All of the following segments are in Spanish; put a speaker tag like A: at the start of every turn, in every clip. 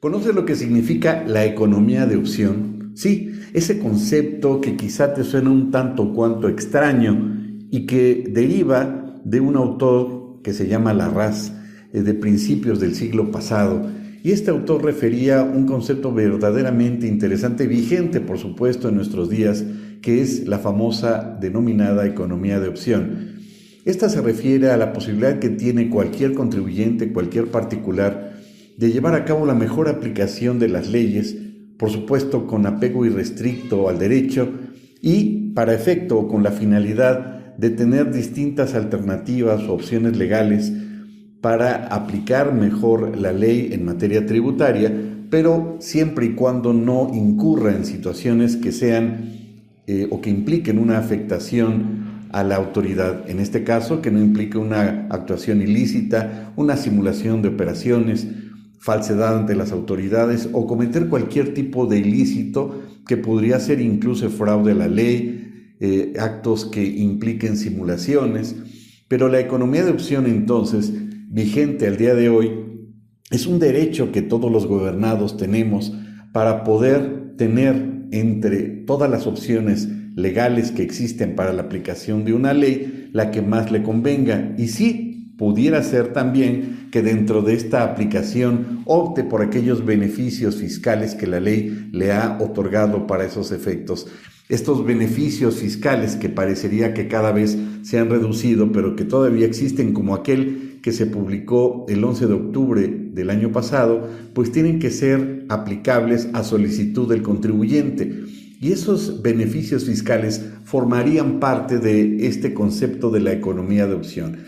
A: ¿Conoces lo que significa la economía de opción? Sí, ese concepto que quizá te suena un tanto cuanto extraño y que deriva de un autor que se llama Larraz, de principios del siglo pasado. Y este autor refería un concepto verdaderamente interesante, vigente por supuesto en nuestros días, que es la famosa denominada economía de opción. Esta se refiere a la posibilidad que tiene cualquier contribuyente, cualquier particular, de llevar a cabo la mejor aplicación de las leyes, por supuesto con apego irrestricto al derecho y para efecto o con la finalidad de tener distintas alternativas o opciones legales para aplicar mejor la ley en materia tributaria, pero siempre y cuando no incurra en situaciones que sean o que impliquen una afectación a la autoridad, en este caso que no implique una actuación ilícita, una simulación de operaciones, falsedad ante las autoridades o cometer cualquier tipo de ilícito que podría ser incluso fraude a la ley, actos que impliquen simulaciones. Pero la economía de opción entonces, vigente al día de hoy, es un derecho que todos los gobernados tenemos para poder tener entre todas las opciones legales que existen para la aplicación de una ley, la que más le convenga. Y sí, pudiera ser también que dentro de esta aplicación opte por aquellos beneficios fiscales que la ley le ha otorgado para esos efectos. Estos beneficios fiscales que parecería que cada vez se han reducido, pero que todavía existen, como aquel que se publicó el 11 de octubre del año pasado, pues tienen que ser aplicables a solicitud del contribuyente. Y esos beneficios fiscales formarían parte de este concepto de la economía de opción,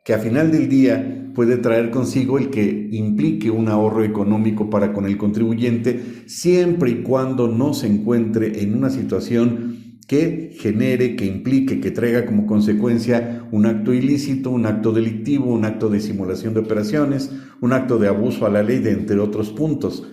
A: que a final del día puede traer consigo el que implique un ahorro económico para con el contribuyente, siempre y cuando no se encuentre en una situación que genere, que implique, que traiga como consecuencia un acto ilícito, un acto delictivo, un acto de simulación de operaciones, un acto de abuso a la ley, entre otros puntos.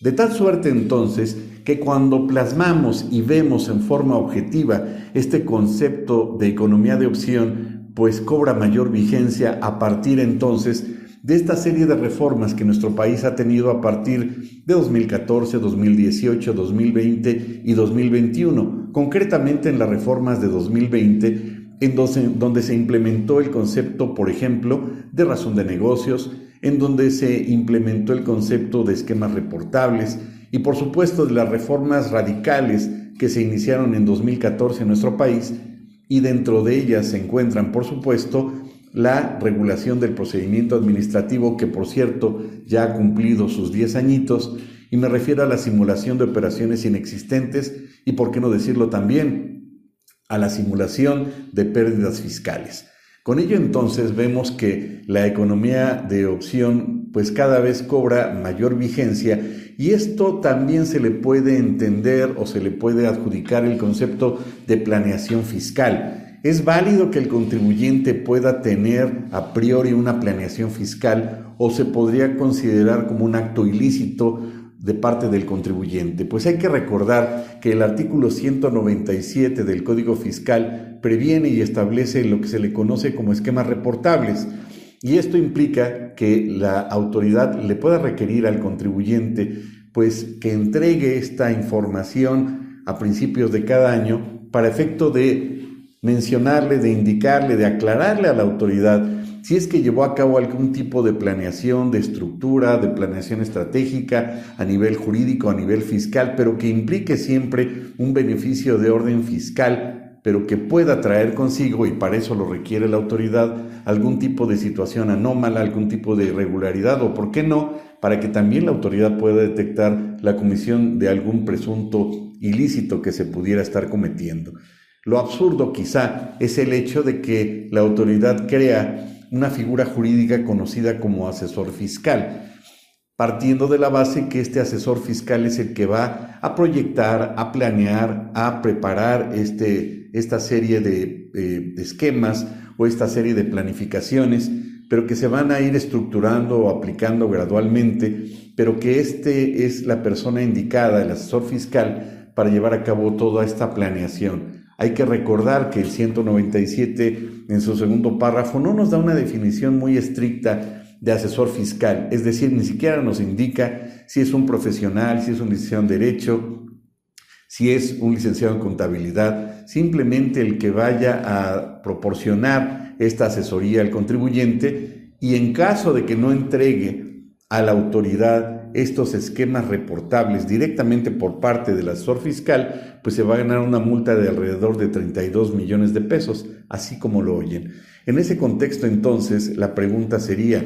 A: De tal suerte entonces que cuando plasmamos y vemos en forma objetiva este concepto de economía de opción, pues cobra mayor vigencia a partir entonces de esta serie de reformas que nuestro país ha tenido a partir de 2014, 2018, 2020 y 2021, concretamente en las reformas de 2020, donde se implementó el concepto, por ejemplo, de razón de negocios, en donde se implementó el concepto de esquemas reportables y, por supuesto, de las reformas radicales que se iniciaron en 2014 en nuestro país, y dentro de ellas se encuentran, por supuesto, la regulación del procedimiento administrativo, que por cierto ya ha cumplido sus 10 añitos, y me refiero a la simulación de operaciones inexistentes y, por qué no decirlo también, a la simulación de pérdidas fiscales. Con ello entonces vemos que la economía de opción pues cada vez cobra mayor vigencia, y esto también se le puede entender o se le puede adjudicar el concepto de planeación fiscal. ¿Es válido que el contribuyente pueda tener a priori una planeación fiscal o se podría considerar como un acto ilícito de parte del contribuyente? Pues hay que recordar que el artículo 197 del Código Fiscal previene y establece lo que se le conoce como esquemas reportables, y esto implica que la autoridad le pueda requerir al contribuyente pues que entregue esta información a principios de cada año para efecto de mencionarle, de indicarle, de aclararle a la autoridad si es que llevó a cabo algún tipo de planeación, de estructura, de planeación estratégica a nivel jurídico, a nivel fiscal, pero que implique siempre un beneficio de orden fiscal, pero que pueda traer consigo, y para eso lo requiere la autoridad, algún tipo de situación anómala, algún tipo de irregularidad, o por qué no, para que también la autoridad pueda detectar la comisión de algún presunto ilícito que se pudiera estar cometiendo. Lo absurdo quizá es el hecho de que la autoridad crea una figura jurídica conocida como asesor fiscal, partiendo de la base que este asesor fiscal es el que va a proyectar, a planear, a preparar esta serie de esquemas o esta serie de planificaciones, pero que se van a ir estructurando o aplicando gradualmente, pero que es la persona indicada, el asesor fiscal, para llevar a cabo toda esta planeación. Hay que recordar que el 197 en su segundo párrafo no nos da una definición muy estricta de asesor fiscal, es decir, ni siquiera nos indica si es un profesional, si es un licenciado en Derecho, si es un licenciado en Contabilidad, simplemente el que vaya a proporcionar esta asesoría al contribuyente, y en caso de que no entregue a la autoridad estos esquemas reportables directamente por parte del asesor fiscal, pues se va a ganar una multa de alrededor de 32 millones de pesos, así como lo oyen. En ese contexto, entonces, la pregunta sería,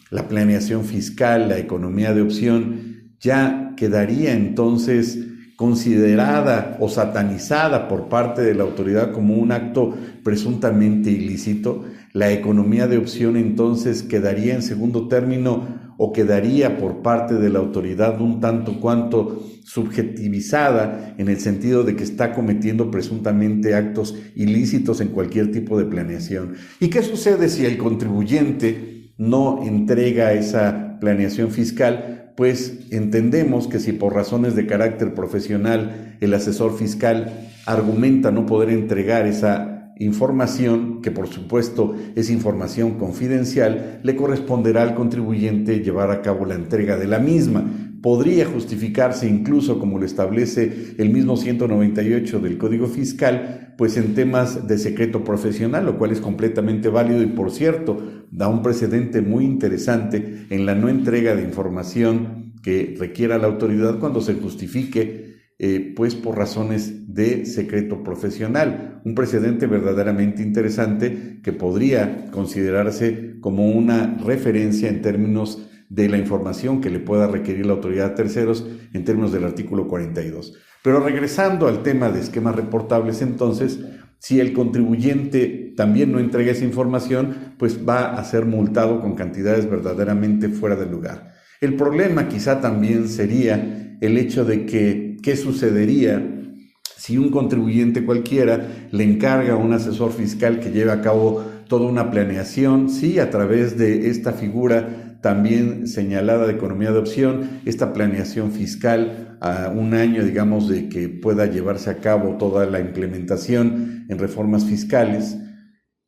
A: ¿la planeación fiscal, la economía de opción, ya quedaría entonces considerada o satanizada por parte de la autoridad como un acto presuntamente ilícito? ¿La economía de opción entonces quedaría en segundo término o quedaría por parte de la autoridad un tanto cuanto subjetivizada en el sentido de que está cometiendo presuntamente actos ilícitos en cualquier tipo de planeación? ¿Y qué sucede si el contribuyente no entrega esa planeación fiscal? Pues entendemos que si por razones de carácter profesional el asesor fiscal argumenta no poder entregar esa información, que por supuesto es información confidencial, le corresponderá al contribuyente llevar a cabo la entrega de la misma. Podría justificarse incluso, como lo establece el mismo 198 del Código Fiscal, pues en temas de secreto profesional, lo cual es completamente válido y, por cierto, da un precedente muy interesante en la no entrega de información que requiera la autoridad cuando se justifique pues por razones de secreto profesional. Un precedente verdaderamente interesante que podría considerarse como una referencia en términos de la información que le pueda requerir la autoridad a terceros en términos del artículo 42. Pero regresando al tema de esquemas reportables, entonces, si el contribuyente también no entrega esa información, pues va a ser multado con cantidades verdaderamente fuera de lugar. El problema quizá también sería el hecho de que, ¿qué sucedería si un contribuyente cualquiera le encarga a un asesor fiscal que lleve a cabo toda una planeación, sí, a través de esta figura también señalada de economía de opción, esta planeación fiscal a un año, digamos, de que pueda llevarse a cabo toda la implementación en reformas fiscales,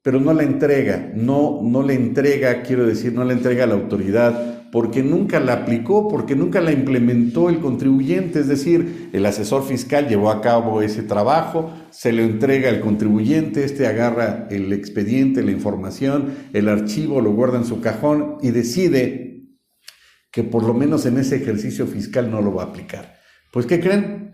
A: pero no la entrega, no la entrega, quiero decir, no la entrega a la autoridad porque nunca la aplicó, porque nunca la implementó el contribuyente, es decir, el asesor fiscal llevó a cabo ese trabajo, se lo entrega al contribuyente, agarra el expediente, la información, el archivo, lo guarda en su cajón y decide que por lo menos en ese ejercicio fiscal no lo va a aplicar. Pues, ¿qué creen?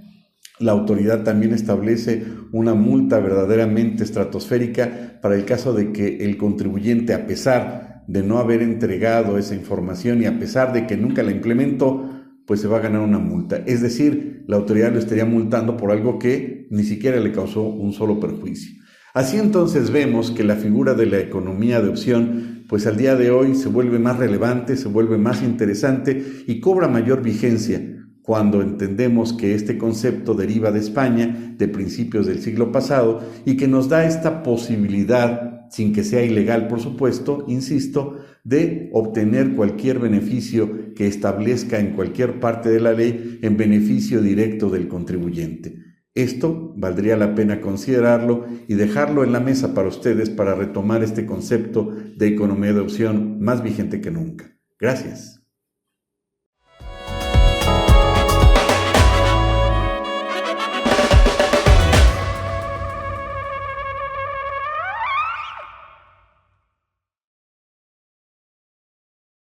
A: La autoridad también establece una multa verdaderamente estratosférica para el caso de que el contribuyente, a pesar de no haber entregado esa información y a pesar de que nunca la implementó, pues se va a ganar una multa. Es decir, la autoridad lo estaría multando por algo que ni siquiera le causó un solo perjuicio. Así entonces vemos que la figura de la economía de opción, pues al día de hoy se vuelve más relevante, se vuelve más interesante y cobra mayor vigencia cuando entendemos que este concepto deriva de España, de principios del siglo pasado, y que nos da esta posibilidad, sin que sea ilegal, por supuesto, insisto, de obtener cualquier beneficio que establezca en cualquier parte de la ley en beneficio directo del contribuyente. Esto valdría la pena considerarlo y dejarlo en la mesa para ustedes para retomar este concepto de economía de opción más vigente que nunca. Gracias.